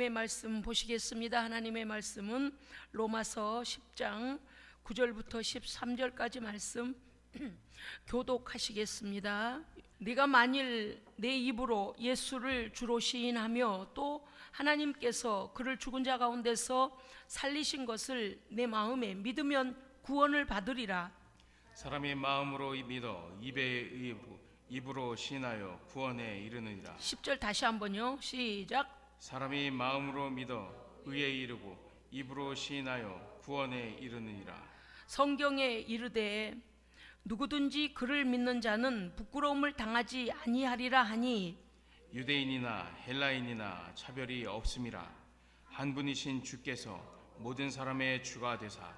하나님의 말씀 보시겠습니다. 하나님의 말씀은 로마서 10장 9절부터 13절까지 말씀 교독하시겠습니다. 네가 만일 내 입으로 예수를 주로 시인하며 또 하나님께서 그를 죽은 자 가운데서 살리신 것을 내 마음에 믿으면 구원을 받으리라. 사람이 마음으로 믿어 입으로 시인하여 구원에 이르느니라. 10절 다시 한번요. 시작. 사람이 마음으로 믿어 의에 이르고 입으로 시인하여 구원에 이르느니라. 성경에 이르되 누구든지 그를 믿는 자는 부끄러움을 당하지 아니하리라 하니 유대인이나 헬라인이나 차별이 없음이라. 한 분이신 주께서 모든 사람의 주가 되사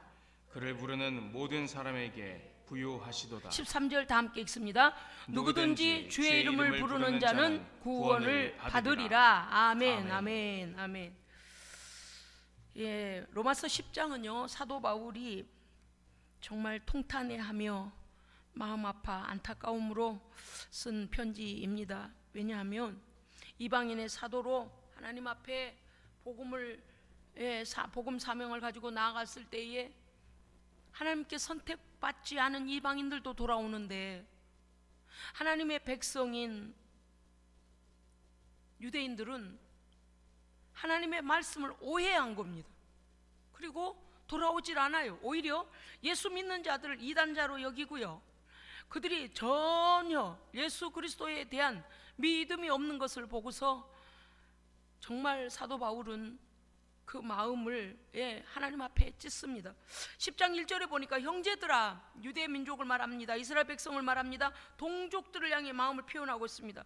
그를 부르는 모든 사람에게 부유하시도다. 13절 다 함께 읽습니다. 누구든지 주의 이름을 부르는 자는 구원을 받으리라. 아멘, 아멘, 아멘. 예, 로마서 10장은요 사도 바울이 정말 통탄해하며 마음 아파 안타까움으로 쓴 편지입니다. 왜냐하면 이방인의 사도로 하나님 앞에 복음 사명을 가지고 나아갔을 때에 하나님께 선택받지 않은 이방인들도 돌아오는데 하나님의 백성인 유대인들은 하나님의 말씀을 오해한 겁니다. 그리고 돌아오질 않아요. 오히려 예수 믿는 자들을 이단자로 여기고요, 그들이 전혀 예수 그리스도에 대한 믿음이 없는 것을 보고서 정말 사도 바울은 그 마음을 하나님 앞에 찢습니다. 10장 1절에 보니까 형제들아, 유대 민족을 말합니다. 이스라엘 백성을 말합니다. 동족들을 향해 마음을 표현하고 있습니다.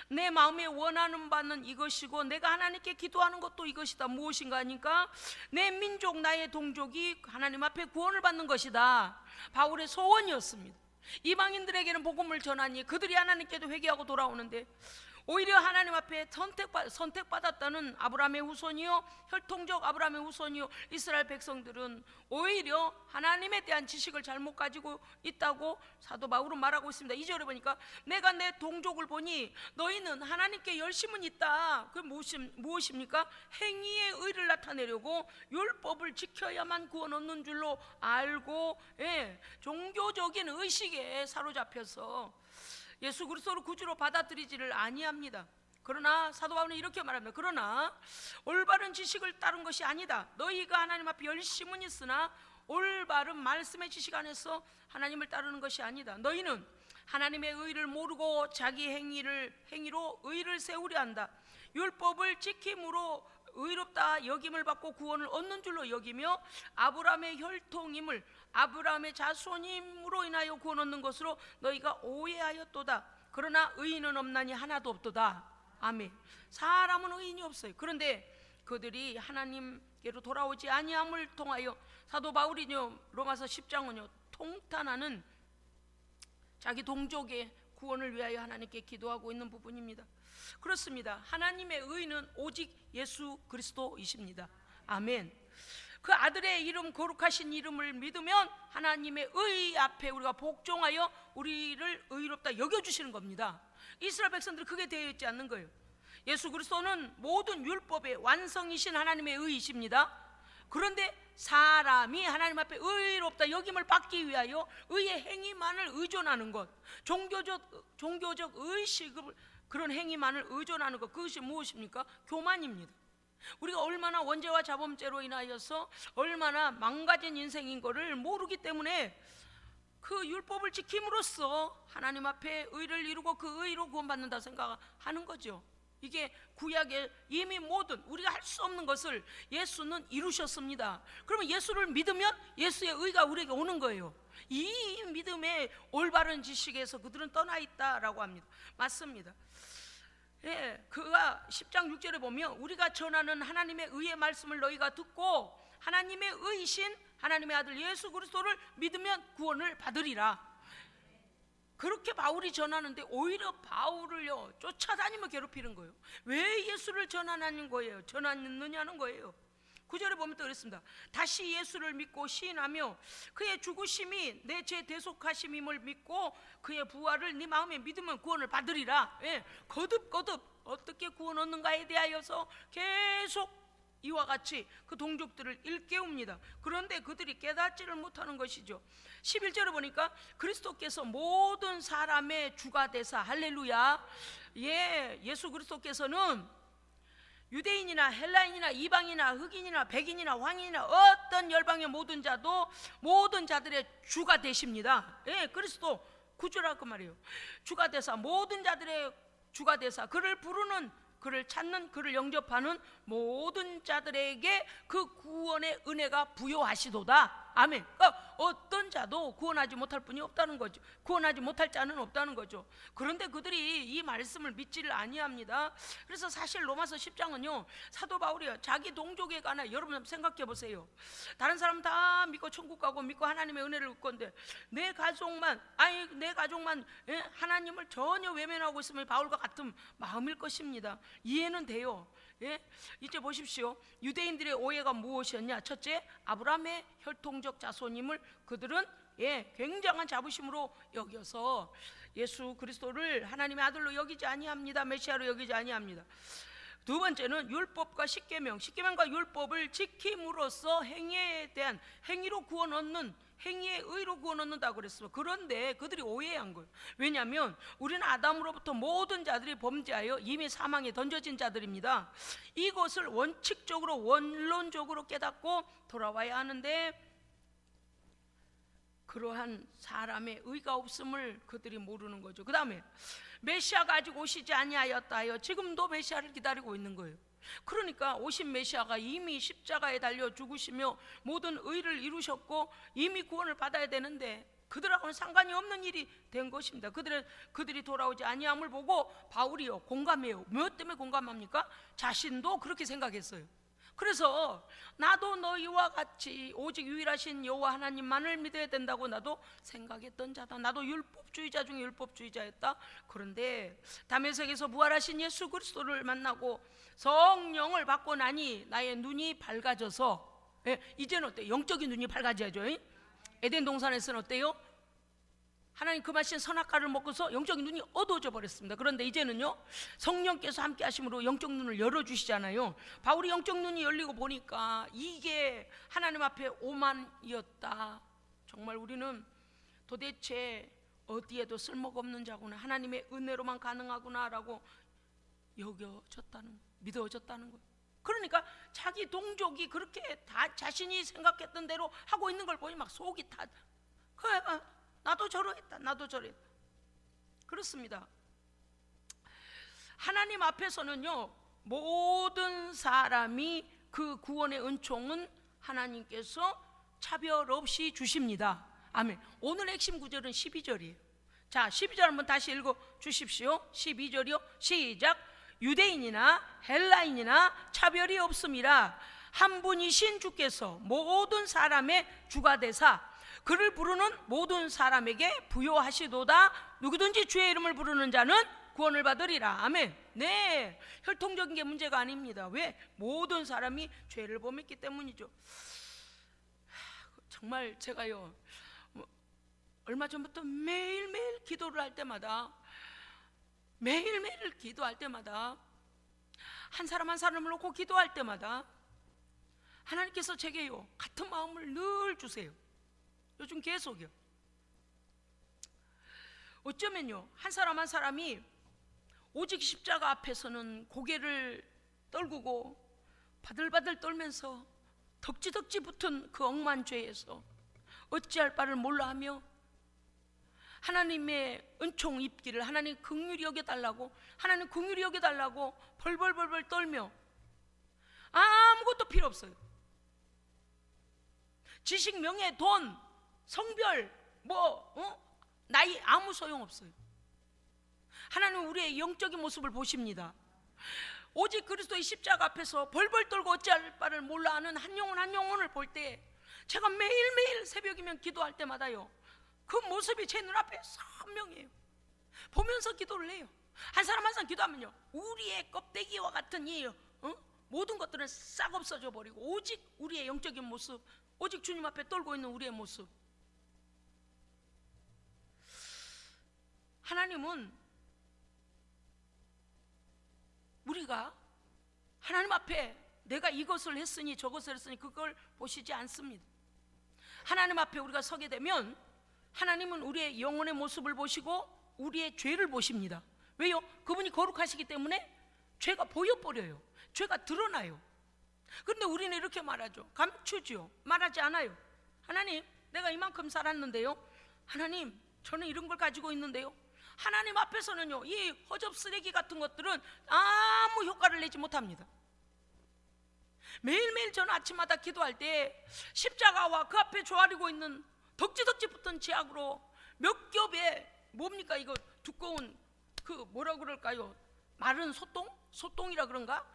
내 마음에 원하는 바는 이것이고 내가 하나님께 기도하는 것도 이것이다. 무엇인가 하니까 내 민족, 나의 동족이 하나님 앞에 구원을 받는 것이다. 바울의 소원이었습니다. 이방인들에게는 복음을 전하니 그들이 하나님께도 회개하고 돌아오는데 오히려 하나님 앞에 선택받았다는 아브라함의 후손이요, 혈통적 아브라함의 후손이요, 이스라엘 백성들은 오히려 하나님에 대한 지식을 잘못 가지고 있다고 사도 바울은 말하고 있습니다. 2절에 보니까 내가 내 동족을 보니 너희는 하나님께 열심은 있다. 그게 무엇입니까? 행위의 의를 나타내려고 율법을 지켜야만 구원 얻는 줄로 알고 종교적인 의식에 사로잡혀서 예수 그리스도를 구주로 받아들이지를 아니합니다. 그러나 사도 바울은 이렇게 말합니다. 그러나 올바른 지식을 따른 것이 아니다. 너희가 하나님 앞에 열심은 있으나 올바른 말씀의 지식 안에서 하나님을 따르는 것이 아니다. 너희는 하나님의 의를 모르고 자기 행위로 의를 세우려 한다. 율법을 지킴으로 의롭다 여김을 받고 구원을 얻는 줄로 여기며 아브라함의 혈통임을, 아브라함의 자손임으로 인하여 구원 얻는 것으로 너희가 오해하였도다. 그러나 의인은 없나니 하나도 없도다. 아멘. 사람은 의인이 없어요. 그런데 그들이 하나님께로 돌아오지 아니함을 통하여 사도 바울이요 로마서 10장은요 통탄하는 자기 동족의 구원을 위하여 하나님께 기도하고 있는 부분입니다. 그렇습니다. 하나님의 의는 오직 예수 그리스도이십니다. 아멘. 그 아들의 이름, 거룩하신 이름을 믿으면 하나님의 의 앞에 우리가 복종하여 우리를 의롭다 여겨주시는 겁니다. 이스라엘 백성들은 그게 되어 있지 않는 거예요. 예수 그리스도는 모든 율법의 완성이신 하나님의 의이십니다. 그런데 사람이 하나님 앞에 의롭다 여김을 받기 위하여 의의 행위만을 의존하는 것, 종교적 의식을, 그런 행위만을 의존하는 것, 그것이 무엇입니까? 교만입니다. 우리가 얼마나 원죄와 자범죄로 인하여서 얼마나 망가진 인생인 것을 모르기 때문에 그 율법을 지킴으로써 하나님 앞에 의를 이루고 그 의로 구원받는다 생각하는 거죠. 이게 구약의 이미 모든 우리가 할 수 없는 것을 예수는 이루셨습니다. 그러면 예수를 믿으면 예수의 의가 우리에게 오는 거예요. 이 믿음의 올바른 지식에서 그들은 떠나 있다라고 합니다. 맞습니다. 그가 10장 6절에 보면 우리가 전하는 하나님의 의의 말씀을 너희가 듣고 하나님의 의이신 하나님의 아들 예수 그리스도를 믿으면 구원을 받으리라. 그렇게 바울이 전하는데 오히려 바울을요 쫓아다니며 괴롭히는 거예요. 왜 예수를 전하는 거예요? 전하느냐는 거예요. 9절에 보면 또 그랬습니다. 다시 예수를 믿고 시인하며 그의 죽으심이 내 죄 대속하심임을 믿고 그의 부활을 네 마음에 믿으면 구원을 받으리라. 거듭 어떻게 구원 얻는가에 대하여서 계속 이와 같이 그 동족들을 일깨웁니다. 그런데 그들이 깨닫지를 못하는 것이죠. 11절에 보니까 그리스도께서 모든 사람의 주가 되사, 할렐루야, 예수 그리스도께서는 유대인이나 헬라인이나 이방인이나 흑인이나 백인이나 황인이나 어떤 열방의 모든 자도 모든 자들의 주가 되십니다. 그리스도 구주라 그 말이에요. 주가 되사, 모든 자들의 주가 되사, 그를 부르는, 그를 찾는, 그를 영접하는 모든 자들에게 그 구원의 은혜가 부여하시도다. 아멘. 그러니까 어떤 자도 구원하지 못할 분이 없다는 거죠. 구원하지 못할 자는 없다는 거죠. 그런데 그들이 이 말씀을 믿지를 아니합니다. 그래서 사실 로마서 10장은요, 사도 바울이요, 자기 동족에 관해, 여러분 생각해 보세요. 다른 사람 다 믿고 천국 가고 믿고 하나님의 은혜를 얻을 건데 내 가족만 하나님을 전혀 외면하고 있으면 바울과 같은 마음일 것입니다. 이해는 돼요. 이제 보십시오. 유대인들의 오해가 무엇이었냐? 첫째, 아브라함의 혈통적 자손임을 그들은 굉장한 자부심으로 여겨서 예수 그리스도를 하나님의 아들로 여기지 아니합니다. 메시아로 여기지 아니합니다. 두 번째는 율법과 십계명과 율법을 지킴으로써 행위에 대한, 행위로 구원 얻는, 행위의 의로 구원 얻는다고 그랬어요. 그런데 그들이 오해한 거예요. 왜냐하면 우리는 아담으로부터 모든 자들이 범죄하여 이미 사망에 던져진 자들입니다. 이것을 원칙적으로, 원론적으로 깨닫고 돌아와야 하는데 그러한 사람의 의가 없음을 그들이 모르는 거죠. 그 다음에 메시아가 아직 오시지 아니하였다 하여 지금도 메시아를 기다리고 있는 거예요. 그러니까 오신 메시아가 이미 십자가에 달려 죽으시며 모든 의를 이루셨고 이미 구원을 받아야 되는데 그들하고는 상관이 없는 일이 된 것입니다. 그들이 돌아오지 아니함을 보고 바울이요, 공감해요. 무엇 때문에 공감합니까? 자신도 그렇게 생각했어요. 그래서 나도 너희와 같이 오직 유일하신 여호와 하나님만을 믿어야 된다고 나도 생각했던 자다. 나도 율법주의자 중에 율법주의자였다. 그런데 다메섹에서 부활하신 예수 그리스도를 만나고 성령을 받고 나니 나의 눈이 밝아져서, 이제는 어때요? 영적인 눈이 밝아져야죠. 에덴 동산에서는 어때요? 하나님 금하신 선악과를 먹고서 영적인 눈이 어두워져 버렸습니다. 그런데 이제는요, 성령께서 함께 하심으로 영적 눈을 열어주시잖아요. 바울이 영적 눈이 열리고 보니까 이게 하나님 앞에 오만이었다. 정말 우리는 도대체 어디에도 쓸모가 없는 자구나, 하나님의 은혜로만 가능하구나 라고 여겨졌다는, 믿어졌다는 거예요. 그러니까 자기 동족이 그렇게 다 자신이 생각했던 대로 하고 있는 걸 보니 막 속이 타. 나도 저러했다, 나도 저랬다. 그렇습니다. 하나님 앞에서는요, 모든 사람이 그 구원의 은총은 하나님께서 차별 없이 주십니다. 아멘. 오늘 핵심 구절은 12절이에요. 자, 12절 한번 다시 읽어 주십시오. 12절이요. 시작. 유대인이나 헬라인이나 차별이 없음이라 한 분이신 주께서 모든 사람의 주가 되사 그를 부르는 모든 사람에게 부여하시도다. 누구든지 주의 이름을 부르는 자는 구원을 받으리라. 아멘. 네, 혈통적인 게 문제가 아닙니다. 왜? 모든 사람이 죄를 범했기 때문이죠. 정말 제가요, 얼마 전부터 매일매일 기도를 할 때마다, 매일매일 기도할 때마다, 한 사람 한 사람을 놓고 기도할 때마다 하나님께서 제게요, 같은 마음을 늘 주세요. 요즘 계속이요. 어쩌면요, 한 사람 한 사람이 오직 십자가 앞에서는 고개를 떨구고 바들바들 떨면서 덕지덕지 붙은 그 억만 죄에서 어찌할 바를 몰라 하며 하나님의 은총 입기를 하나님 긍휼히 여겨달라고, 하나님 긍휼히 여겨달라고 벌벌벌벌 떨며 아무것도 필요 없어요. 지식, 명예, 돈, 성별, 나이 아무 소용없어요. 하나님은 우리의 영적인 모습을 보십니다. 오직 그리스도의 십자가 앞에서 벌벌 떨고 어찌할 바를 몰라 하는 한 영혼 한 영혼을 볼 때 제가 매일매일 새벽이면 기도할 때마다요, 그 모습이 제 눈앞에 선명해요. 보면서 기도를 해요. 한 사람 한 사람 기도하면요, 우리의 껍데기와 같은 이 모든 것들은 싹 없어져 버리고 오직 우리의 영적인 모습, 오직 주님 앞에 떨고 있는 우리의 모습. 하나님은 우리가 하나님 앞에 내가 이것을 했으니 저것을 했으니 그걸 보시지 않습니다. 하나님 앞에 우리가 서게 되면 하나님은 우리의 영혼의 모습을 보시고 우리의 죄를 보십니다. 왜요? 그분이 거룩하시기 때문에 죄가 보여버려요. 죄가 드러나요. 그런데 우리는 이렇게 말하죠. 감추죠. 말하지 않아요. 하나님, 내가 이만큼 살았는데요. 하나님, 저는 이런 걸 가지고 있는데요. 하나님 앞에서는요, 이 허접 쓰레기 같은 것들은 아무 효과를 내지 못합니다. 매일매일 저는 아침마다 기도할 때 십자가와 그 앞에 조아리고 있는 덕지덕지 붙은 지약으로 몇 겹의 뭡니까 이거 두꺼운 그 뭐라 그럴까요? 마른 소똥? 소똥이라 그런가?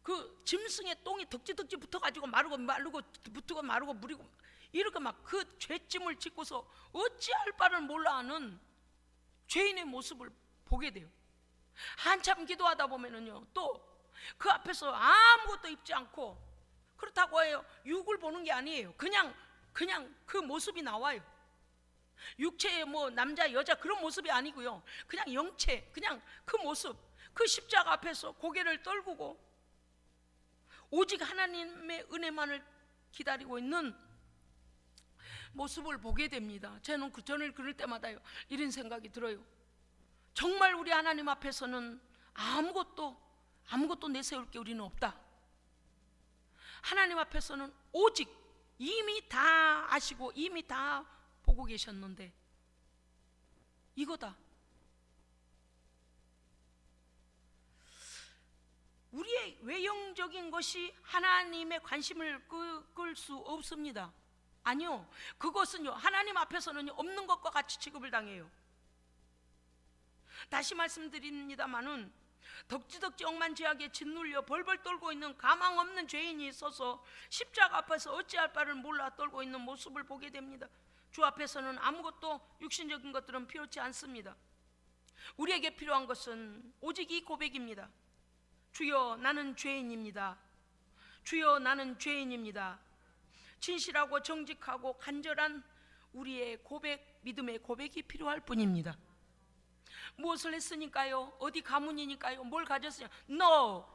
그 짐승의 똥이 덕지덕지 붙어가지고 마르고 붙고 마르고 무리고 이렇게 막 그 죄짐을 짓고서 어찌할 바를 몰라 하는 죄인의 모습을 보게 돼요. 한참 기도하다 보면은요, 또 그 앞에서 아무것도 입지 않고, 그렇다고 해요 육을 보는 게 아니에요. 그냥 그 모습이 나와요. 육체의 뭐 남자 여자 그런 모습이 아니고요, 그냥 영체, 그냥 그 모습, 그 십자가 앞에서 고개를 떨구고 오직 하나님의 은혜만을 기다리고 있는 모습을 보게 됩니다. 저는 그럴 때마다요 이런 생각이 들어요. 정말 우리 하나님 앞에서는 아무것도 내세울 게 우리는 없다. 하나님 앞에서는 오직 이미 다 아시고 이미 다 보고 계셨는데 이거다. 우리의 외형적인 것이 하나님의 관심을 끌 수 없습니다. 아니요, 그것은요 하나님 앞에서는 없는 것과 같이 취급을 당해요. 다시 말씀드립니다마는 덕지덕지 억만죄악에 짓눌려 벌벌 떨고 있는 가망 없는 죄인이 있어서 십자가 앞에서 어찌할 바를 몰라 떨고 있는 모습을 보게 됩니다. 주 앞에서는 아무것도 육신적인 것들은 필요치 않습니다. 우리에게 필요한 것은 오직 이 고백입니다. 주여, 나는 죄인입니다. 주여, 나는 죄인입니다. 진실하고 정직하고 간절한 우리의 고백, 믿음의 고백이 필요할 뿐입니다. 무엇을 했으니까요? 어디 가문이니까요? 뭘 가졌으냐? No.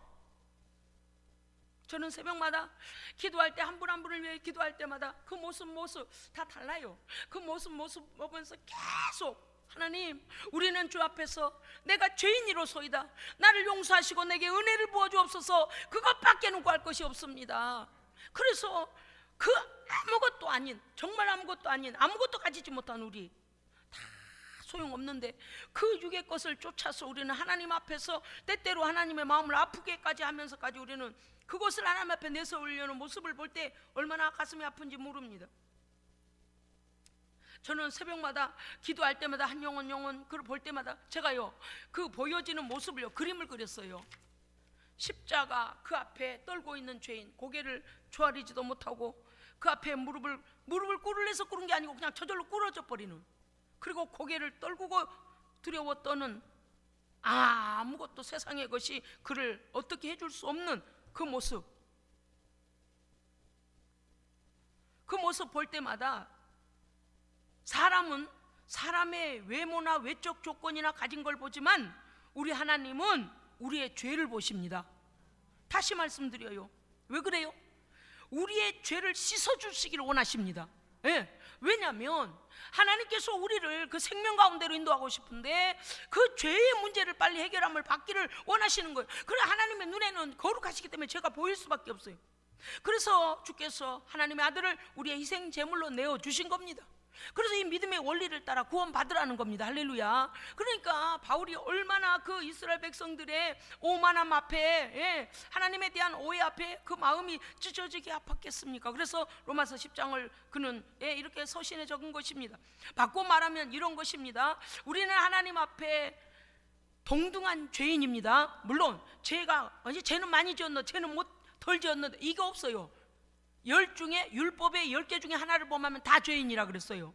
저는 새벽마다 기도할 때 한 분 한 분을 위해 기도할 때마다 그 모습 다 달라요. 그 모습 보면서 계속 하나님, 우리는 주 앞에서 내가 죄인이로소이다. 나를 용서하시고 내게 은혜를 부어주옵소서. 그것밖에는 구할 것이 없습니다. 그래서 그 아무것도 아닌, 정말 아무것도 아닌, 아무것도 가지지 못한 우리 다 소용없는데 그 육의 것을 쫓아서 우리는 하나님 앞에서 때때로 하나님의 마음을 아프게까지 하면서까지 우리는 그것을 하나님 앞에 내세우려는 모습을 볼 때 얼마나 가슴이 아픈지 모릅니다. 저는 새벽마다 기도할 때마다 한 영혼 그걸 볼 때마다 제가요 그 보여지는 모습을요 그림을 그렸어요. 십자가 그 앞에 떨고 있는 죄인, 고개를 조아리지도 못하고 그 앞에 무릎을 꿇으려서 꿇은 게 아니고 그냥 저절로 꿇어져 버리는, 그리고 고개를 떨구고 두려워 떠는 아무것도 세상의 것이 그를 어떻게 해줄 수 없는 그 모습 볼 때마다 사람은 사람의 외모나 외적 조건이나 가진 걸 보지만 우리 하나님은 우리의 죄를 보십니다. 다시 말씀드려요. 왜 그래요? 우리의 죄를 씻어주시기를 원하십니다. 왜냐하면 하나님께서 우리를 그 생명 가운데로 인도하고 싶은데 그 죄의 문제를 빨리 해결함을 받기를 원하시는 거예요. 그래 하나님의 눈에는 거룩하시기 때문에 죄가 보일 수밖에 없어요. 그래서 주께서 하나님의 아들을 우리의 희생 제물로 내어주신 겁니다. 그래서 이 믿음의 원리를 따라 구원 받으라는 겁니다. 할렐루야. 그러니까 바울이 얼마나 그 이스라엘 백성들의 오만함 앞에, 하나님에 대한 오해 앞에 그 마음이 찢어지게 아팠겠습니까? 그래서 로마서 10장을 그는 이렇게 서신에 적은 것입니다. 바꿔 말하면 이런 것입니다. 우리는 하나님 앞에 동등한 죄인입니다. 물론 죄는 많이 지었는데 죄는 덜 지었는데 이거 없어요. 10 중에 율법의 10개 중에 하나를 범하면 다 죄인이라 그랬어요.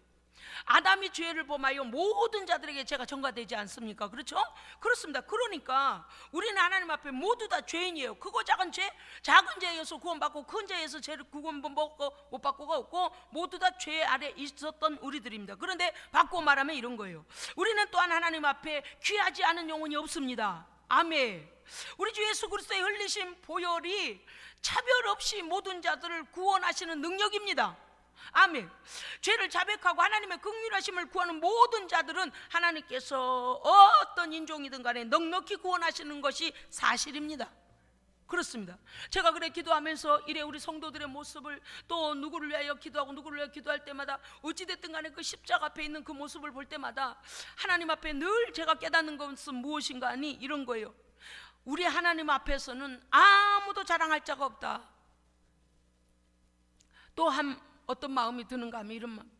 아담이 죄를 범하여 모든 자들에게 죄가 전가되지 않습니까? 그렇죠? 그렇습니다. 그러니까 우리는 하나님 앞에 모두 다 죄인이에요. 크고 작은 죄에서 구원받고 큰 죄에서 죄를 구원 못 받고가 없고 모두 다 죄 아래 있었던 우리들입니다. 그런데 바꿔 말하면 이런 거예요. 우리는 또한 하나님 앞에 귀하지 않은 영혼이 없습니다. 아멘. 우리 주 예수 그리스도의 흘리신 보혈이 차별 없이 모든 자들을 구원하시는 능력입니다. 아멘. 죄를 자백하고 하나님의 긍휼하심을 구하는 모든 자들은 하나님께서 어떤 인종이든 간에 넉넉히 구원하시는 것이 사실입니다. 그렇습니다. 제가 그래 기도하면서 이래 우리 성도들의 모습을, 또 누구를 위하여 기도하고 누구를 위하여 기도할 때마다 어찌됐든 간에 그 십자가 앞에 있는 그 모습을 볼 때마다 하나님 앞에 늘 제가 깨닫는 것은 무엇인가 하니 이런 거예요. 우리 하나님 앞에서는 아무도 자랑할 자가 없다. 또 어떤 마음이 드는가 하면 이런 마음,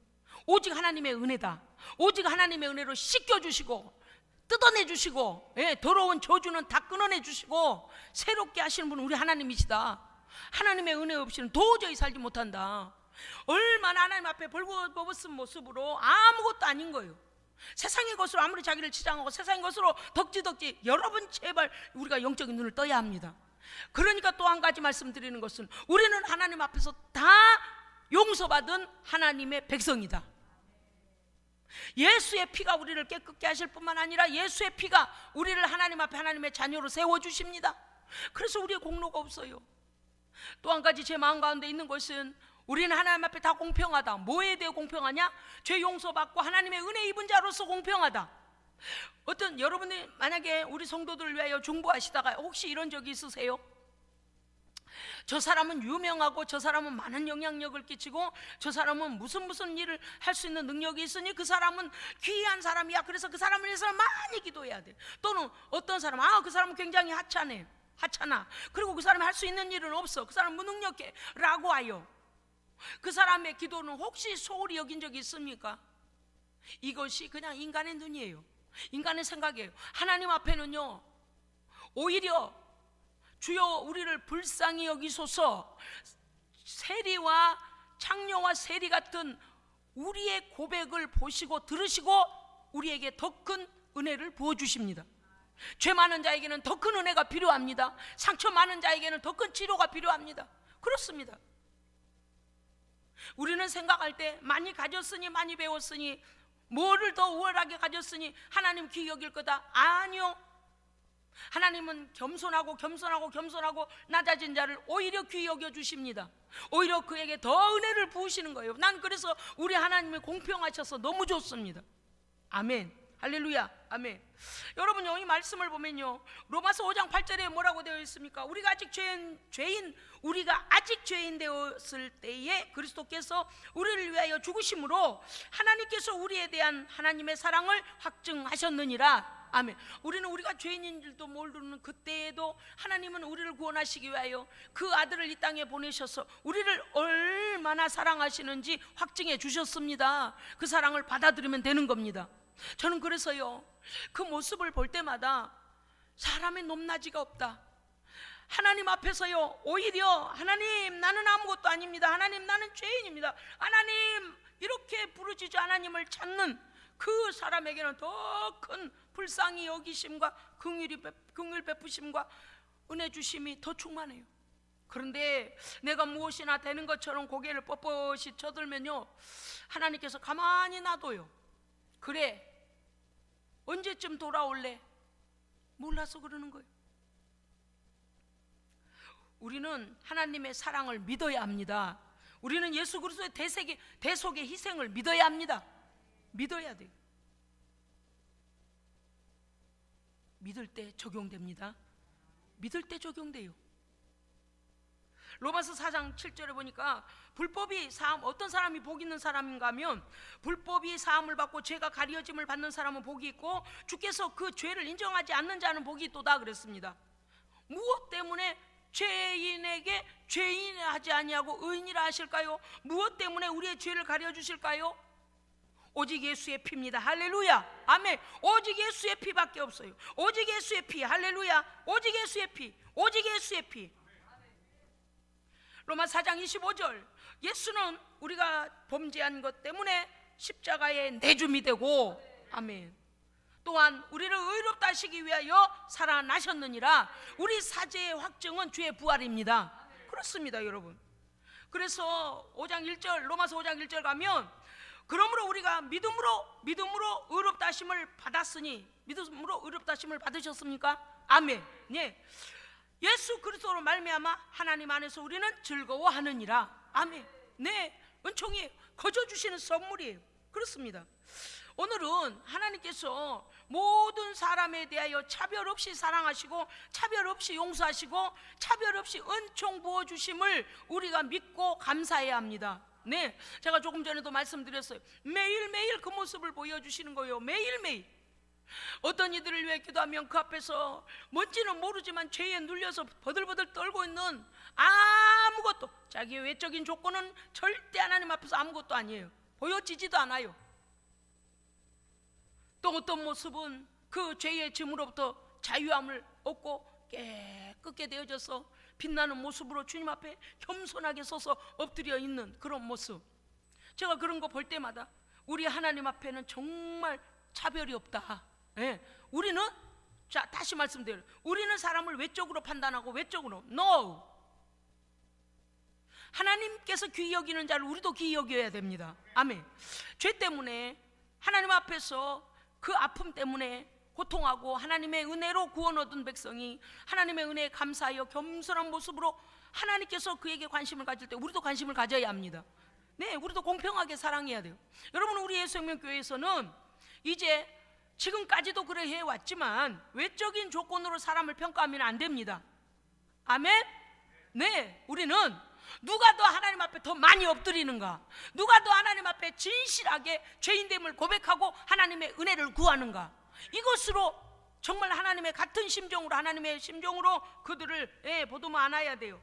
오직 하나님의 은혜다. 오직 하나님의 은혜로 씻겨주시고 뜯어내주시고, 더러운 저주는 다 끊어내주시고 새롭게 하시는 분은 우리 하나님이시다. 하나님의 은혜 없이는 도저히 살지 못한다. 얼마나 하나님 앞에 벌거벗은 모습으로 아무것도 아닌 거예요. 세상의 것으로 아무리 자기를 치장하고 세상의 것으로 덕지덕지, 여러분 제발 우리가 영적인 눈을 떠야 합니다. 그러니까 또 한 가지 말씀드리는 것은 우리는 하나님 앞에서 다 용서받은 하나님의 백성이다. 예수의 피가 우리를 깨끗게 하실 뿐만 아니라 예수의 피가 우리를 하나님 앞에 하나님의 자녀로 세워주십니다. 그래서 우리의 공로가 없어요. 또 한 가지 제 마음 가운데 있는 것은 우리는 하나님 앞에 다 공평하다. 뭐에 대해 공평하냐? 죄 용서받고 하나님의 은혜 입은 자로서 공평하다. 어떤 여러분이 만약에 우리 성도들을 위하여 중보하시다가 혹시 이런 적이 있으세요? 저 사람은 유명하고 저 사람은 많은 영향력을 끼치고 저 사람은 무슨 일을 할 수 있는 능력이 있으니 그 사람은 귀한 사람이야. 그래서 그 사람을 위해서 많이 기도해야 돼. 또는 어떤 사람, 그 사람은 굉장히 하찮아. 그리고 그 사람이 할 수 있는 일은 없어. 그 사람은 무능력해 라고 하여 그 사람의 기도는 혹시 소홀히 여긴 적이 있습니까? 이것이 그냥 인간의 눈이에요. 인간의 생각이에요. 하나님 앞에는요, 오히려 주여 우리를 불쌍히 여기소서, 세리와 창녀와 세리 같은 우리의 고백을 보시고 들으시고 우리에게 더 큰 은혜를 부어주십니다. 죄 많은 자에게는 더 큰 은혜가 필요합니다. 상처 많은 자에게는 더 큰 치료가 필요합니다. 그렇습니다. 우리는 생각할 때 많이 가졌으니, 많이 배웠으니, 뭐를 더 우월하게 가졌으니 하나님 귀히 여길 거다. 아니요. 하나님은 겸손하고 낮아진 자를 오히려 귀히 여겨주십니다. 오히려 그에게 더 은혜를 부으시는 거예요. 난 그래서 우리 하나님이 공평하셔서 너무 좋습니다. 아멘. 할렐루야. 아멘. 여러분, 이 말씀을 보면요, 로마서 5장 8절에 뭐라고 되어 있습니까? 우리가 아직 죄인 되었을 때에 그리스도께서 우리를 위하여 죽으심으로 하나님께서 우리에 대한 하나님의 사랑을 확증하셨느니라. 아멘. 우리가 죄인인 줄도 모르는 그때에도 하나님은 우리를 구원하시기 위하여 그 아들을 이 땅에 보내셔서 우리를 얼마나 사랑하시는지 확증해 주셨습니다. 그 사랑을 받아들이면 되는 겁니다. 저는 그래서요, 그 모습을 볼 때마다 사람의 높낮이가 없다. 하나님 앞에서요, 오히려 하나님 나는 아무것도 아닙니다. 하나님 나는 죄인입니다. 하나님, 이렇게 부르짖어 하나님을 찾는 그 사람에게는 더 큰 불쌍히 여기심과 긍휼 베푸심과 은혜 주심이 더 충만해요. 그런데 내가 무엇이나 되는 것처럼 고개를 뻣뻣이 쳐들면요, 하나님께서 가만히 놔둬요. 그래, 언제쯤 돌아올래? 몰라서 그러는 거예요. 우리는 하나님의 사랑을 믿어야 합니다. 우리는 예수 그리스도의 대속의 희생을 믿어야 합니다. 믿어야 돼요. 믿을 때 적용됩니다. 믿을 때 적용돼요. 로마서 4장 7절에 보니까 불법이 어떤 사람이 복 있는 사람인가 하면, 불법이 사함을 받고 죄가 가려짐을 받는 사람은 복이 있고 주께서 그 죄를 인정하지 않는 자는 복이 있도다 그랬습니다. 무엇 때문에 죄인에게 죄인하지 아니하고 의인이라 하실까요? 무엇 때문에 우리의 죄를 가려주실까요? 오직 예수의 피입니다. 할렐루야. 아멘. 오직 예수의 피밖에 없어요. 오직 예수의 피. 할렐루야. 오직 예수의 피. 오직 예수의 피. 로마 4장 25절, 예수는 우리가 범죄한 것 때문에 십자가에 내줌이 되고, 아멘, 또한 우리를 의롭다 하시기 위하여 살아나셨느니라. 우리 사죄의 확증은 주의 부활입니다. 그렇습니다, 여러분. 그래서 5장 1절, 로마서 5장 1절 가면, 그러므로 우리가 믿음으로 의롭다 하심을 받았으니, 믿음으로 의롭다 하심을 받으셨습니까? 아멘. 네, 예수 그리스도로 말미암아 하나님 안에서 우리는 즐거워하느니라. 아멘. 네, 은총이 거저 주시는 선물이에요. 그렇습니다. 오늘은 하나님께서 모든 사람에 대하여 차별 없이 사랑하시고 차별 없이 용서하시고 차별 없이 은총 부어주심을 우리가 믿고 감사해야 합니다. 네, 제가 조금 전에도 말씀드렸어요. 매일매일 그 모습을 보여주시는 거예요. 매일매일. 어떤 이들을 위해 기도하면 그 앞에서 뭔지는 모르지만 죄에 눌려서 버들버들 떨고 있는 아무것도, 자기의 외적인 조건은 절대 하나님 앞에서 아무것도 아니에요. 보여지지도 않아요. 또 어떤 모습은 그 죄의 짐으로부터 자유함을 얻고 깨끗게 되어져서 빛나는 모습으로 주님 앞에 겸손하게 서서 엎드려 있는 그런 모습. 제가 그런 거 볼 때마다 우리 하나님 앞에는 정말 차별이 없다. 예, 우리는, 자, 다시 말씀드려요. 우리는 사람을 외적으로 판단하고 외적으로, no. 하나님께서 귀히 여기는 자를 우리도 귀히 여겨야 됩니다. 아멘. 죄 때문에 하나님 앞에서 그 아픔 때문에 고통하고 하나님의 은혜로 구원 얻은 백성이 하나님의 은혜에 감사하여 겸손한 모습으로 하나님께서 그에게 관심을 가질 때 우리도 관심을 가져야 합니다. 네, 우리도 공평하게 사랑해야 돼요. 여러분, 우리 예수생명교회에서는 이제 지금까지도 그래 해왔지만 외적인 조건으로 사람을 평가하면 안 됩니다. 아멘? 네, 우리는 누가 더 하나님 앞에 더 많이 엎드리는가, 누가 더 하나님 앞에 진실하게 죄인됨을 고백하고 하나님의 은혜를 구하는가, 이것으로 정말 하나님의 같은 심정으로, 하나님의 심정으로 그들을 보듬어 안아야 돼요.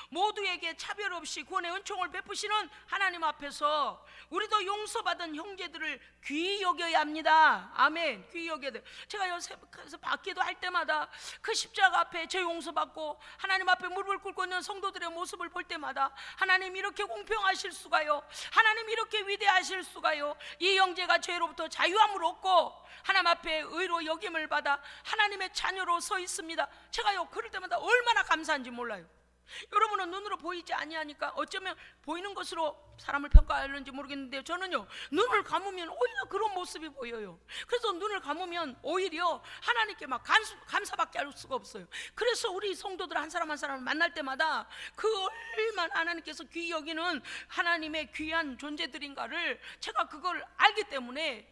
모두에게 차별 없이 구원의 은총을 베푸시는 하나님 앞에서 우리도 용서받은 형제들을 귀히 여겨야 합니다. 아멘. 귀히 여겨야 돼요. 제가 요새서 받기도 할 때마다 그 십자가 앞에 제 용서받고 하나님 앞에 무릎을 꿇고 있는 성도들의 모습을 볼 때마다 하나님 이렇게 공평하실 수가요, 하나님 이렇게 위대하실 수가요, 이 형제가 죄로부터 자유함을 얻고 하나님 앞에 의로 여김을 받아 하나님의 자녀로 서 있습니다. 제가요 그럴 때마다 얼마나 감사한지 몰라요. 여러분은 눈으로 보이지 아니하니까 어쩌면 보이는 것으로 사람을 평가하는지 모르겠는데, 저는요 눈을 감으면 오히려 그런 모습이 보여요. 그래서 눈을 감으면 오히려 하나님께 막 감사밖에 할 수가 없어요. 그래서 우리 성도들 한 사람 한 사람을 만날 때마다 그 얼마나 하나님께서 귀히 여기는 하나님의 귀한 존재들인가를 제가 그걸 알기 때문에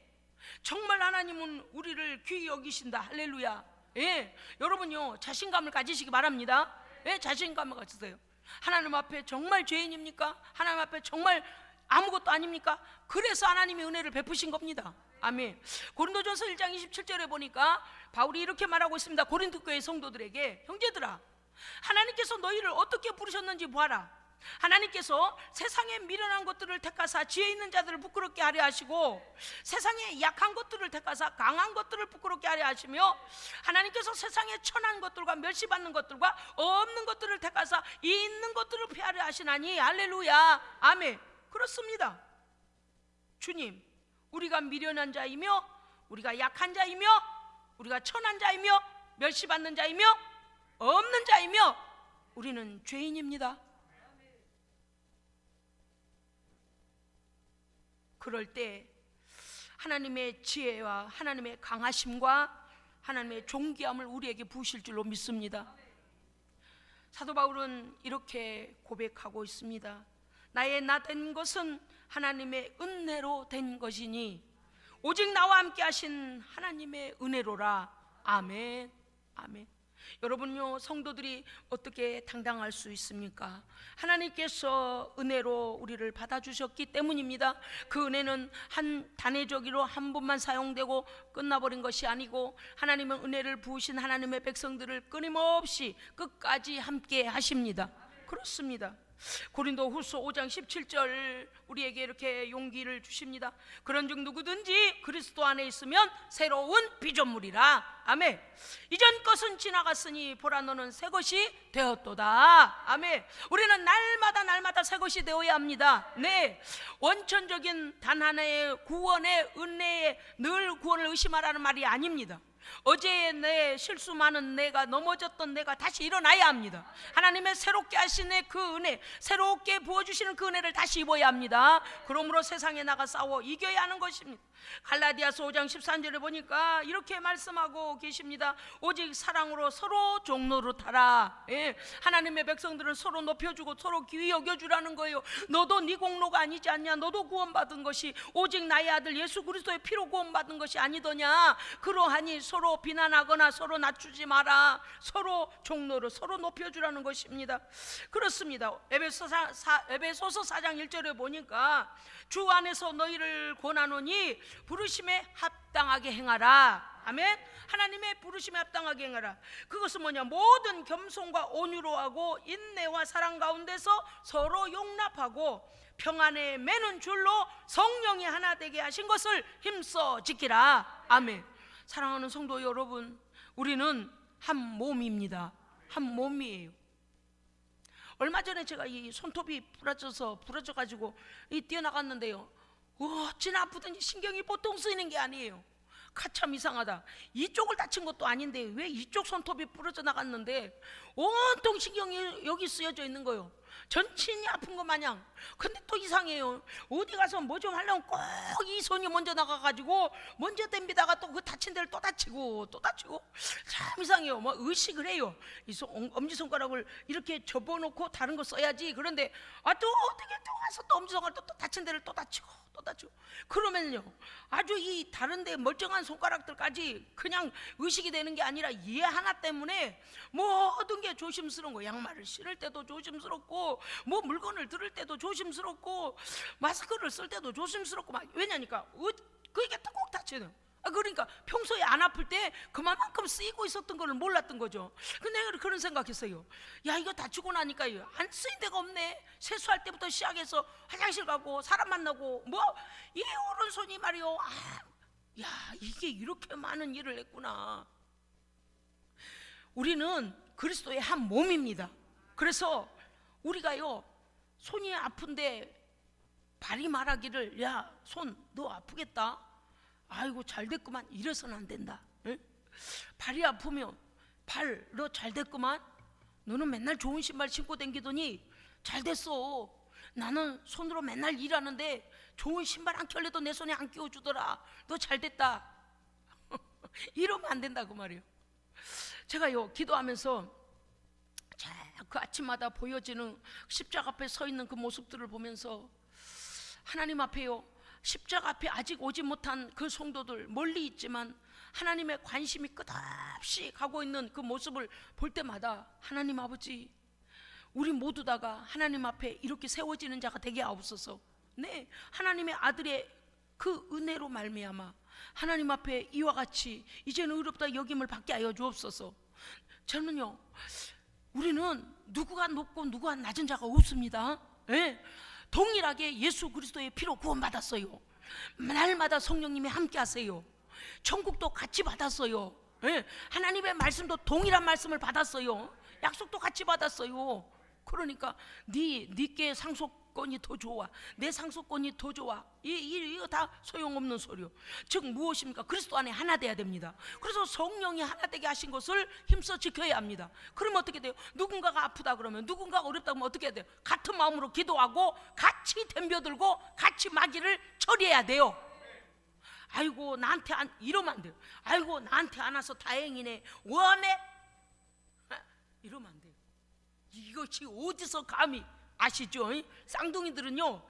정말 하나님은 우리를 귀히 여기신다. 할렐루야. 예, 여러분요 자신감을 가지시기 바랍니다. 왜 자신감을 가지세요? 하나님 앞에 정말 죄인입니까? 하나님 앞에 정말 아무것도 아닙니까? 그래서 하나님이 은혜를 베푸신 겁니다. 아멘. 고린도전서 1장 27절에 보니까 바울이 이렇게 말하고 있습니다. 고린도 교회 성도들에게, 형제들아, 하나님께서 너희를 어떻게 부르셨는지 보아라. 하나님께서 세상에 미련한 것들을 택하사 지혜 있는 자들을 부끄럽게 하려 하시고, 세상에 약한 것들을 택하사 강한 것들을 부끄럽게 하려 하시며, 하나님께서 세상에 천한 것들과 멸시받는 것들과 없는 것들을 택하사 있는 것들을 피하려 하시나니. 할렐루야. 아멘. 그렇습니다. 주님, 우리가 미련한 자이며 우리가 약한 자이며 우리가 천한 자이며 멸시받는 자이며 없는 자이며 우리는 죄인입니다. 그럴 때 하나님의 지혜와 하나님의 강하심과 하나님의 존귀함을 우리에게 부으실 줄로 믿습니다. 사도 바울은 이렇게 고백하고 있습니다. 나의 나 된 것은 하나님의 은혜로 된 것이니 오직 나와 함께 하신 하나님의 은혜로라. 아멘. 아멘. 여러분요, 성도들이 어떻게 당당할 수 있습니까? 하나님께서 은혜로 우리를 받아주셨기 때문입니다. 그 은혜는 한 단회적으로 한 번만 사용되고 끝나버린 것이 아니고, 하나님은 은혜를 부으신 하나님의 백성들을 끊임없이 끝까지 함께 하십니다. 그렇습니다. 고린도 후서 5장 17절 우리에게 이렇게 용기를 주십니다. 그런즉 누구든지 그리스도 안에 있으면 새로운 피조물이라. 아멘. 이전 것은 지나갔으니 보라 너는 새 것이 되었도다. 아멘. 우리는 날마다 새 것이 되어야 합니다. 네, 원천적인 단 하나의 구원의 은혜에 늘 구원을 의심하라는 말이 아닙니다. 어제 내 실수 많은 내가, 넘어졌던 내가 다시 일어나야 합니다. 하나님의 새롭게 하시는 그 은혜, 새롭게 부어주시는 그 은혜를 다시 입어야 합니다. 그러므로 세상에 나가 싸워 이겨야 하는 것입니다. 갈라디아서 5장 13절에 보니까 이렇게 말씀하고 계십니다. 오직 사랑으로 서로 종노릇하라. 예, 하나님의 백성들은 서로 높여주고 서로 귀히 여겨주라는 거예요. 너도 네 공로가 아니지 않냐? 너도 구원받은 것이 오직 나의 아들 예수 그리스도의 피로 구원받은 것이 아니더냐? 그러하니 서로 비난하거나 서로 낮추지 마라. 서로 종노릇, 서로 높여주라는 것입니다. 그렇습니다. 에베소서 4장 1절에 보니까 주 안에서 너희를 권하노니 부르심에 합당하게 행하라. 아멘. 하나님의 부르심에 합당하게 행하라. 그것은 뭐냐? 모든 겸손과 온유로 하고 인내와 사랑 가운데서 서로 용납하고 평안에 매는 줄로 성령이 하나 되게 하신 것을 힘써 지키라. 아멘. 사랑하는 성도 여러분, 우리는 한 몸입니다. 한 몸이에요. 얼마 전에 제가 이 손톱이 부러져가지고 뛰어나갔는데요. 어찌나 아프든지 신경이 보통 쓰이는 게 아니에요. 참 이상하다. 이쪽을 다친 것도 아닌데 왜 이쪽 손톱이 부러져 나갔는데 온통 신경이 여기 쓰여져 있는 거예요. 전신이 아픈 것 마냥. 근데 또 이상해요. 어디 가서 뭐 좀 하려면 꼭 이 손이 먼저 나가가지고 먼저 댐비다가 또 그 다친 데를 또 다치고 참 이상해요. 뭐 의식을 해요. 이 엄지손가락을 이렇게 접어놓고 다른 거 써야지. 그런데 또 어떻게 또 가서 또 엄지손가락 또 다친 데를 또 다치고 그러면요 아주 이 다른데 멀쩡한 손가락들까지 그냥 의식이 되는 게 아니라 얘 하나 때문에 모든 게 조심스러운 거예요. 양말을 신을 때도 조심스럽고 뭐 물건을 들을 때도 조심스럽고 마스크를 쓸 때도 조심스럽고 막. 왜냐니까 그게 꼭 다치는. 그러니까 평소에 안 아플 때 그만큼 쓰이고 있었던 걸 몰랐던 거죠. 근데 내가 그런 생각했어요. 야, 이거 다치고 나니까 안 쓰인 데가 없네. 세수할 때부터 시작해서 화장실 가고 사람 만나고 뭐 이 오른손이 말이요. 야, 이게 이렇게 많은 일을 했구나. 우리는 그리스도의 한 몸입니다. 그래서 우리가요 손이 아픈데 발이 말하기를 야, 손 너 아프겠다. 아이고 잘 됐구만. 이래서는 안 된다. 응? 발이 아프면 발 너 잘 됐구만. 너는 맨날 좋은 신발 신고 다니더니 잘 됐어. 나는 손으로 맨날 일하는데 좋은 신발 한 켤레도 내 손에 안 끼워주더라. 너 잘 됐다. 이러면 안 된다고 말이에요. 제가요 기도하면서 그 아침마다 보여지는 십자가 앞에 서 있는 그 모습들을 보면서 하나님 앞에요 십자가 앞에 아직 오지 못한 그 성도들 멀리 있지만 하나님의 관심이 끝없이 가고 있는 그 모습을 볼 때마다 하나님 아버지 우리 모두 다가 하나님 앞에 이렇게 세워지는 자가 되게 하옵소서. 네, 하나님의 아들의 그 은혜로 말미암아 하나님 앞에 이와 같이 이제는 의롭다 여김을 받게 하여 주옵소서. 저는요 우리는 누구가 높고 누구가 낮은 자가 없습니다. 네? 동일하게 예수 그리스도의 피로 구원받았어요. 날마다 성령님이 함께 하세요. 천국도 같이 받았어요. 네? 하나님의 말씀도 동일한 말씀을 받았어요. 약속도 같이 받았어요. 그러니까 네께 상속권이 더 좋아. 내 상속권이 더 좋아. 이거 다 소용없는 소리요. 즉 무엇입니까? 그리스도 안에 하나 돼야 됩니다. 그래서 성령이 하나 되게 하신 것을 힘써 지켜야 합니다. 그러면 어떻게 돼요? 누군가가 아프다 그러면 누군가가 어렵다 그러면 어떻게 해야 돼요? 같은 마음으로 기도하고 같이 덤벼들고 같이 마귀를 처리해야 돼요. 아이고 나한테 이러면 안 돼요. 아이고 나한테 안 와서 다행이네. 원해? 이러면 안 돼요. 이것이 어디서 감히 아시죠? 쌍둥이들은요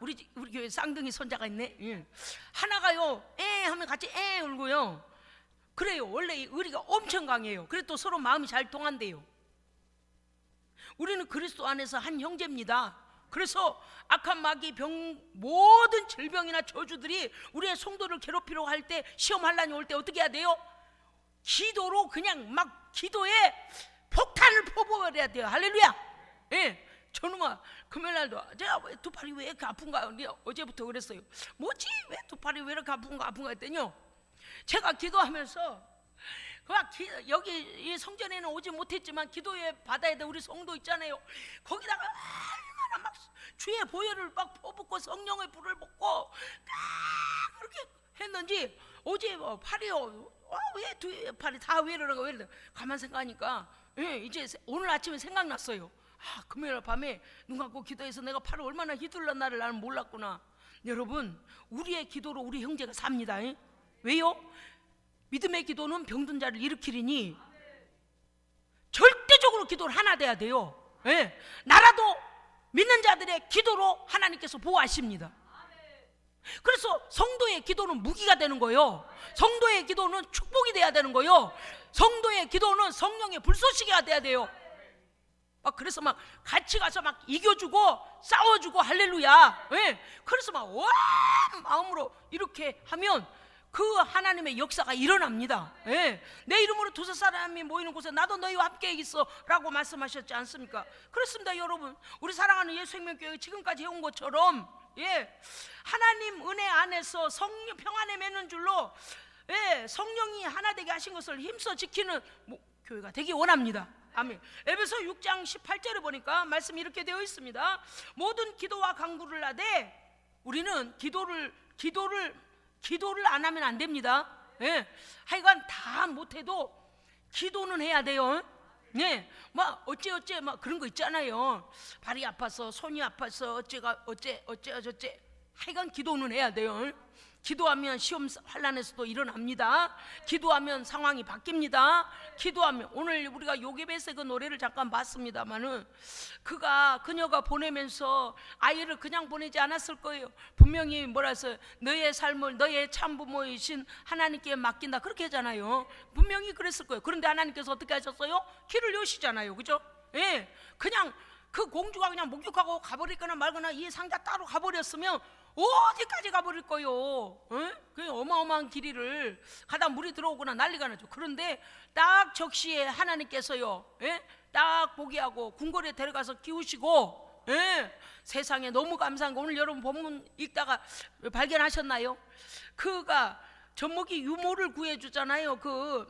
우리 교회 쌍둥이 손자가 있네. 하나가요 하면 같이 울고요. 그래요. 원래 의리가 엄청 강해요. 그래도 또 서로 마음이 잘 통한대요. 우리는 그리스도 안에서 한 형제입니다. 그래서 악한 마귀 병 모든 질병이나 저주들이 우리의 성도를 괴롭히려고 할 때 시험환란이 올 때 어떻게 해야 돼요? 기도로 그냥 막 기도에 폭탄을 퍼부어야 돼요. 할렐루야. 예, 저놈아 금요일날도 제가 왜 두 팔이 왜 이렇게 아픈가 어제부터 그랬어요. 뭐지 왜 두 팔이 왜 이렇게 아픈가 했더니요 제가 기도하면서 여기 이 성전에는 오지 못했지만 기도에 받아야 될 우리 성도 있잖아요. 거기다가 얼마나 막 주의 보혈을 막 퍼붓고 성령의 불을 붓고 막 그렇게 했는지 어제 팔이요 왜 두 팔이 다 왜 이러는 거야? 왜 이러는 거야? 가만 생각하니까 이제 오늘 아침에 생각났어요. 금요일 밤에 눈 감고 기도해서 내가 팔을 얼마나 휘둘렀나를 나는 몰랐구나. 여러분, 우리의 기도로 우리 형제가 삽니다. 왜요? 믿음의 기도는 병든 자를 일으키리니 절대적으로 기도를 하나 돼야 돼요. 나라도 믿는 자들의 기도로 하나님께서 보호하십니다. 그래서 성도의 기도는 무기가 되는 거예요. 성도의 기도는 축복이 돼야 되는 거예요. 성도의 기도는 성령의 불쏘시개가 돼야 돼요. 그래서 막 같이 가서 막 이겨주고 싸워주고 할렐루야. 그래서 막 온 마음으로 이렇게 하면 그 하나님의 역사가 일어납니다. 내 이름으로 두세 사람이 모이는 곳에 나도 너희와 함께 있어 라고 말씀하셨지 않습니까? 그렇습니다. 여러분, 우리 사랑하는 예수생명교회 지금까지 해온 것처럼 하나님 은혜 안에서 성령 평안에 맺는 줄로 성령이 하나 되게 하신 것을 힘써 지키는 교회가 되기 원합니다. 아멘. 에베소 6장 18절에 보니까 말씀이 이렇게 되어 있습니다. 모든 기도와 간구를 하되, 우리는 기도를 안 하면 안 됩니다. 하여간 다 못해도 기도는 해야 돼요. 막 어째 막 그런 거 있잖아요. 발이 아파서 손이 아파서 어째 하여간 기도는 해야 돼요. 기도하면 시험 환난에서도 일어납니다. 기도하면 상황이 바뀝니다. 기도하면, 오늘 우리가 요게벳의 그 노래를 잠깐 봤습니다만은 그녀가 보내면서 아이를 그냥 보내지 않았을 거예요. 분명히 뭐라 했어요? 너의 삶을 너의 참부모이신 하나님께 맡긴다, 그렇게 하잖아요. 분명히 그랬을 거예요. 그런데 하나님께서 어떻게 하셨어요? 길을 여시잖아요. 그죠? 그냥 그 공주가 그냥 목욕하고 가버리거나 말거나 이 상자 따로 가버렸으면 어디까지 가버릴 거요? 그 어마어마한 길이를 가다 물이 들어오거나 난리가 나죠. 그런데 딱 적시에 하나님께서요, 딱 보게 하고 궁궐에 데려가서 키우시고, 세상에 너무 감사한 거, 오늘 여러분 본문 읽다가 발견하셨나요? 그가 젖먹이 유모를 구해주잖아요. 그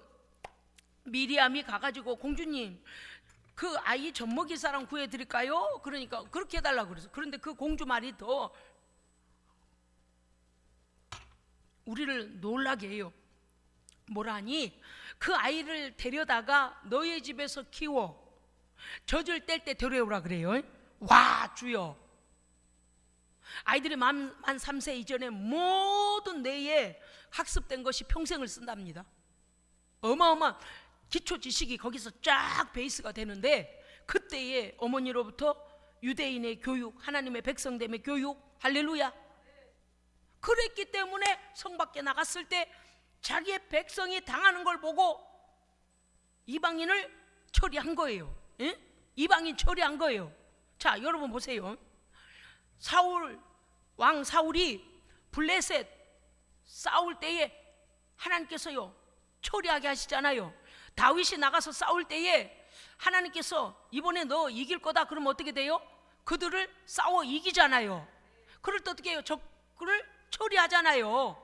미리암이 가가지고, 공주님 그 아이 젖먹이 사람 구해드릴까요? 그러니까 그렇게 해달라고 그래서. 그런데 그 공주 말이 더 우리를 놀라게 해요. 뭐라니? 그 아이를 데려다가 너의 집에서 키워 젖을 뗄 때 데려오라 그래요. 와, 주여. 아이들이 만 3세 이전에 모든 뇌에 학습된 것이 평생을 쓴답니다. 어마어마한 기초 지식이 거기서 쫙 베이스가 되는데, 그때의 어머니로부터 유대인의 교육, 하나님의 백성됨의 교육, 할렐루야. 그랬기 때문에 성 밖에 나갔을 때 자기의 백성이 당하는 걸 보고 이방인을 처리한 거예요. 이방인 처리한 거예요. 자, 여러분 보세요. 왕 사울이 블레셋 싸울 때에 하나님께서요 처리하게 하시잖아요. 다윗이 나가서 싸울 때에 하나님께서 이번에 너 이길 거다 그러면 어떻게 돼요? 그들을 싸워 이기잖아요. 그럴 때 어떻게 해요? 적을 처리하잖아요.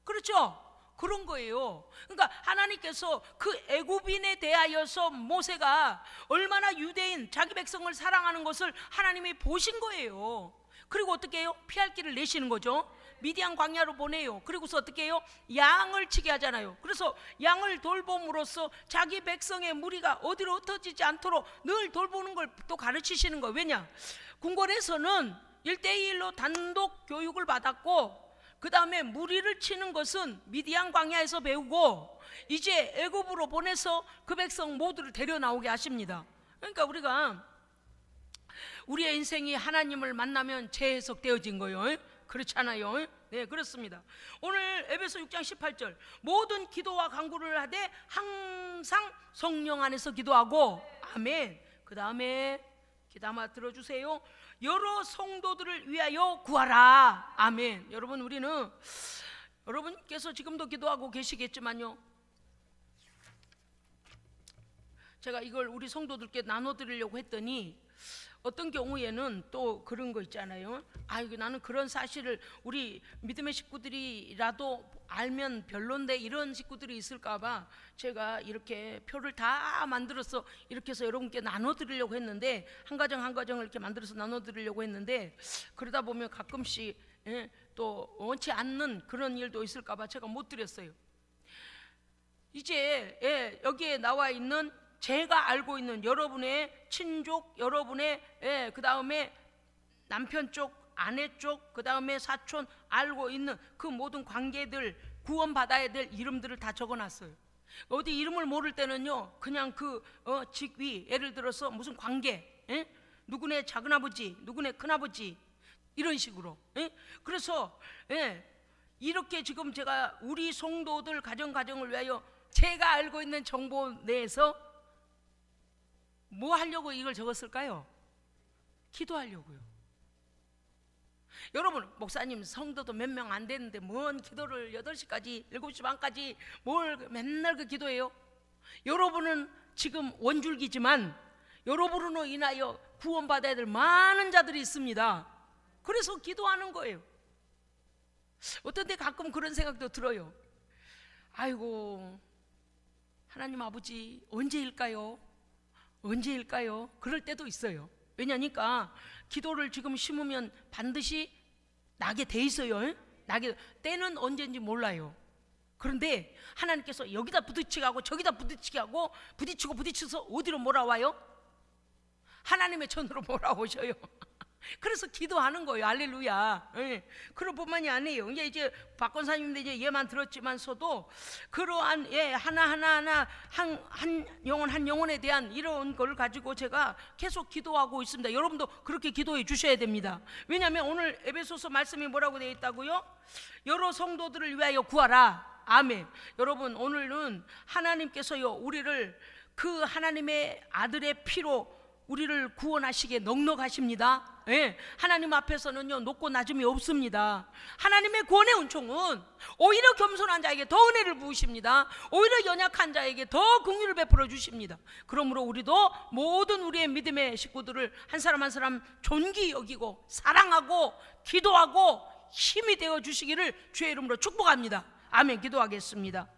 그렇죠? 그런 거예요. 그러니까 하나님께서 그 애굽인에 대하여서 모세가 얼마나 유대인 자기 백성을 사랑하는 것을 하나님이 보신 거예요. 그리고 어떻게 해요? 피할 길을 내시는 거죠. 미디안 광야로 보내요. 그리고서 어떻게 해요? 양을 치게 하잖아요. 그래서 양을 돌봄으로써 자기 백성의 무리가 어디로 흩어지지 않도록 늘 돌보는 걸 또 가르치시는 거예요. 왜냐? 궁궐에서는 1대1로 단독 교육을 받았고, 그 다음에 무리를 치는 것은 미디안 광야에서 배우고, 이제 애굽으로 보내서 그 백성 모두를 데려 나오게 하십니다. 그러니까 우리의 인생이 하나님을 만나면 재해석되어진 거예요. 그렇잖아요. 네, 그렇습니다. 오늘 에베소 6장 18절, 모든 기도와 간구를 하되 항상 성령 안에서 기도하고, 아멘. 그 다음에 기다마 들어주세요. 여러 성도들을 위하여 구하라. 아멘. 여러분, 우리는 여러분께서 지금도 기도하고 계시겠지만요, 제가 이걸 우리 성도들께 나눠드리려고 했더니 어떤 경우에는 또 그런 거 있잖아요. 아이고, 나는 그런 사실을 우리 믿음의 식구들이라도 알면 별론데, 이런 식구들이 있을까봐 제가 이렇게 표를 다 만들어서 이렇게 해서 여러분께 나눠드리려고 했는데, 한 가정 한 가정을 이렇게 만들어서 나눠드리려고 했는데, 그러다 보면 가끔씩 또 원치 않는 그런 일도 있을까봐 제가 못 드렸어요. 이제 여기에 나와 있는 제가 알고 있는 여러분의 친족, 여러분의 그 다음에 남편 쪽, 아내 쪽, 그 다음에 사촌 알고 있는 그 모든 관계들, 구원받아야 될 이름들을 다 적어놨어요. 어디 이름을 모를 때는요, 그냥 그 직위, 예를 들어서 무슨 관계, 누구네 작은아버지, 누구네 큰아버지, 이런 식으로. 그래서 이렇게 지금 제가 우리 성도들 가정을 위하여 제가 알고 있는 정보 내에서 뭐 하려고 이걸 적었을까요? 기도하려고요. 여러분, 목사님 성도도 몇 명 안 되는데 뭔 기도를 8시까지 7시 반까지 뭘 맨날 그 기도해요? 여러분은 지금 원줄기지만 여러분으로 인하여 구원받아야 될 많은 자들이 있습니다. 그래서 기도하는 거예요. 어떤 때 가끔 그런 생각도 들어요. 아이고, 하나님 아버지 언제일까요? 언제일까요? 그럴 때도 있어요. 왜냐니까 기도를 지금 심으면 반드시 나게 돼 있어요. 때는 언제인지 몰라요. 그런데 하나님께서 여기다 부딪히게 하고 저기다 부딪히게 하고 부딪혀서 어디로 몰아와요? 하나님의 전으로 몰아오셔요. 그래서 기도하는 거예요. 할렐루야. 그럴 뿐만이 아니에요. 이제 박권사님도 이제 예만 들었지만서도 그러한 하나 한 영혼에 대한 이런 걸 가지고 제가 계속 기도하고 있습니다. 여러분도 그렇게 기도해 주셔야 됩니다. 왜냐하면 오늘 에베소서 말씀이 뭐라고 되어 있다고요? 여러 성도들을 위하여 구하라. 아멘. 여러분, 오늘은 하나님께서요 우리를 그 하나님의 아들의 피로 우리를 구원하시기에 넉넉하십니다. 하나님 앞에서는요 높고 낮음이 없습니다. 하나님의 구원의 은총은 오히려 겸손한 자에게 더 은혜를 부으십니다. 오히려 연약한 자에게 더 긍휼을 베풀어 주십니다. 그러므로 우리도 모든 우리의 믿음의 식구들을 한 사람 한 사람 존귀 여기고 사랑하고 기도하고 힘이 되어 주시기를 주의 이름으로 축복합니다. 아멘. 기도하겠습니다.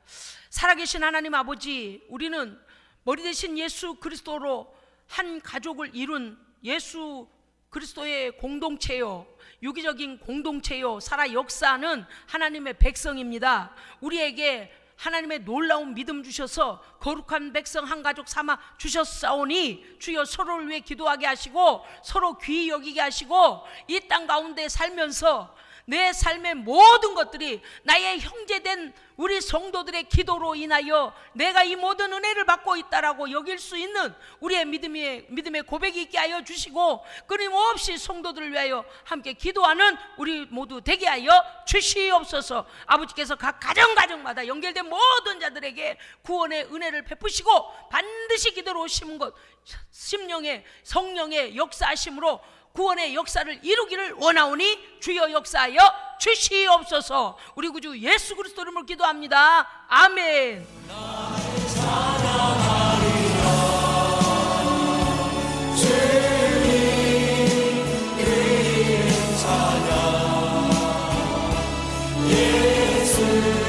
살아계신 하나님 아버지, 우리는 머리 대신 예수 그리스도로 한 가족을 이룬 예수 그리스도의 공동체요, 유기적인 공동체요, 살아 역사하는 하나님의 백성입니다. 우리에게 하나님의 놀라운 믿음 주셔서 거룩한 백성 한 가족 삼아 주셨사오니 주여 서로를 위해 기도하게 하시고 서로 귀히 여기게 하시고 이 땅 가운데 살면서 내 삶의 모든 것들이 나의 형제된 우리 성도들의 기도로 인하여 내가 이 모든 은혜를 받고 있다라고 여길 수 있는 우리의 믿음의 고백이 있게 하여 주시고 끊임없이 성도들을 위하여 함께 기도하는 우리 모두 되게 하여 주시옵소서. 아버지께서 각 가정마다 연결된 모든 자들에게 구원의 은혜를 베푸시고 반드시 기도로 심은 것 심령의 성령의 역사하심으로 구원의 역사를 이루기를 원하오니 주여 역사하여 주시옵소서. 우리 구주 예수 그리스도 이름으로 기도합니다. 아멘. 예수